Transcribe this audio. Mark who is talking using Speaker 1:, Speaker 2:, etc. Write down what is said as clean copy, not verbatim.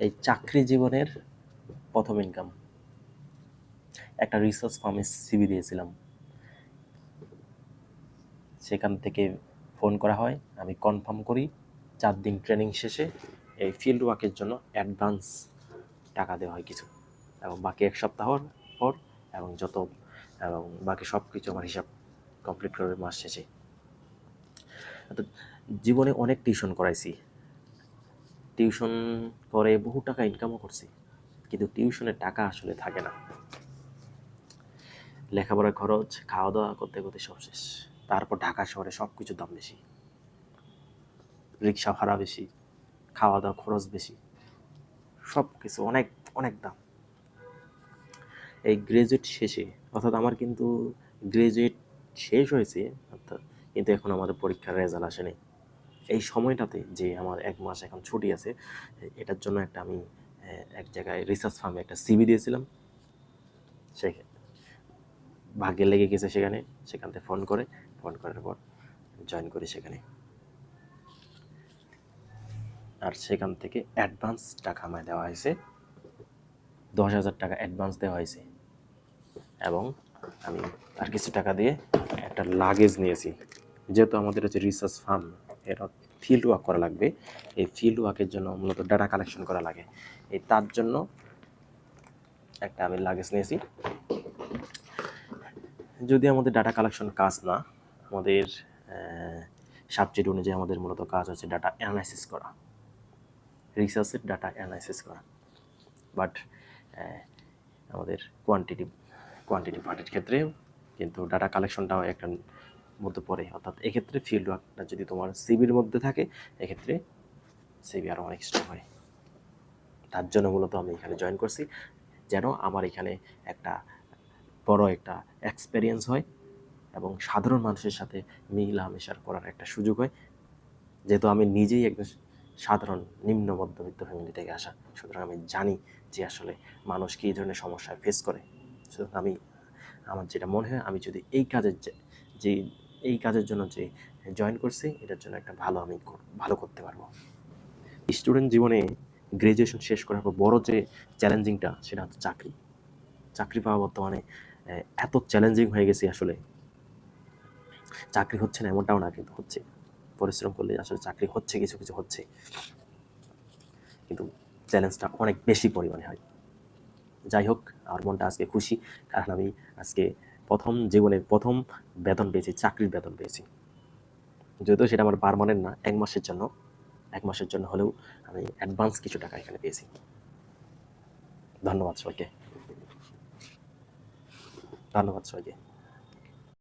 Speaker 1: এই চাকরি জীবনের প্রথম ইনকাম। একটা রিসার্চ ফার্মে সিভি দিয়েছিলাম, সেখান থেকে ফোন করা হয়, আমি কনফার্ম করি। 4 দিন ট্রেনিং শেষে এই ফিল্ড ওয়ার্কের জন্য অ্যাডভান্স টাকা দেওয়া হয় কিছু, এবং বাকি 1 সপ্তাহ পর এবং বাকি সব কিছু আমার হিসাব কমপ্লিট করবে মাস শেষে। তো জীবনে অনেক টিউশন করাইছি, টিউশন করে বহু টাকা ইনকামও করছি, কিন্তু টিউশনের টাকা আসলে থাকে না। লেখাপড়ার খরচ, খাওয়া দাওয়া করতে করতে সব শেষ। তারপর ঢাকা শহরে সব কিছুর দাম বেশি, রিক্সা ভাড়া বেশি, খাওয়া দাওয়া খরচ বেশি, সব কিছু অনেক অনেক দাম। এই গ্রাজুয়েট শেষে, অর্থাৎ আমার কিন্তু গ্রাজুয়েট শেষ হয়েছে, অর্থাৎ কিন্তু এখন আমাদের পরীক্ষার রেজাল্ট আসেনি। এই সময়টাতে যে আমার 1 মাস এখন ছুটি আছে, এটার জন্য আমি এক জায়গায় রিসার্চ ফার্মে একটা সিভি দিয়েছিলাম। সে ভাগ্যে লেগে গেছে, সেখান থেকে ফোন করার পর জয়েন করি সেখানে। আর সেখান থেকে অ্যাডভান্স টাকা আমায় দেওয়া হয়েছে, 10,000 টাকা অ্যাডভান্স দেওয়া হয়েছে, এবং আমি আর কিছু টাকা দিয়ে একটা লাগেজ নিয়েছি। যেহেতু আমাদের হচ্ছে রিসার্চ ফার্ম, এর ফিল্ড ওয়ার্ক করা লাগবে, এই ফিল্ড ওয়ার্কের জন্য মূলত ডাটা কালেকশন করা লাগে, তার জন্য আমি লাগেজ নিয়েছি। যদি আমাদের ডাটা কালেকশন কাজ না, আমাদের সাবজেক্ট অনুযায়ী আমাদের মূলত কাজ হচ্ছে ডাটা অ্যানালাইসিস করা, রিসার্চের ডাটা অ্যানালাইসিস করা। বাট আমাদের কোয়ান্টিটি পার্টের ক্ষেত্রে কিন্তু ডাটা কালেকশনটাও একটা মধ্যে পড়ে। অর্থাৎ এক্ষেত্রে ফিল্ড ওয়ার্কটা যদি তোমার সিবির মধ্যে থাকে, এক্ষেত্রে সিবি আরও অনেক স্ট্রং হয়। তার জন্য মূলত আমি এখানে জয়েন করছি, যেন আমার এখানে বড় একটা এক্সপেরিয়েন্স হয় এবং সাধারণ মানুষের সাথে মেলামেশার করার একটা সুযোগ হয়। যেহেতু আমি নিজেই একজন সাধারণ নিম্ন মধ্যবিত্ত ফ্যামিলি থেকে আসা, সুতরাং আমি জানি যে আসলে মানুষ কী ধরনের সমস্যায় ফেস করে। সুতরাং আমার যেটা মনে হয়, আমি যদি এই কাজের জন্য যে জয়েন করছি, এটার জন্য আমি ভালো করতে পারবো। স্টুডেন্ট জীবনে গ্র্যাজুয়েশন শেষ করার পর বড় যে চ্যালেঞ্জিংটা, সেটা হচ্ছে চাকরি পাওয়া বর্তমানে এত চ্যালেঞ্জিং হয়ে গেছে। আসলে চাকরি হচ্ছে না এমনটাও না, কিন্তু হচ্ছে, পরিশ্রম করলে আসলে চাকরি হচ্ছে, কিছু কিছু হচ্ছে, কিন্তু চ্যালেঞ্জটা অনেক বেশি পরিমাণে হয়। যাই হোক, আমার মনটা আজকে খুশি, কারণ আমি আজকে জীবনের প্রথম বেতন পেয়েছি, চাকরির বেতন পেয়েছি। যদিও সেটা আমার পার্মানেন্ট না, 1 মাসের জন্য হলেও আমি অ্যাডভান্স কিছু টাকা এখানে পেয়েছি। ধন্যবাদ সবাইকে।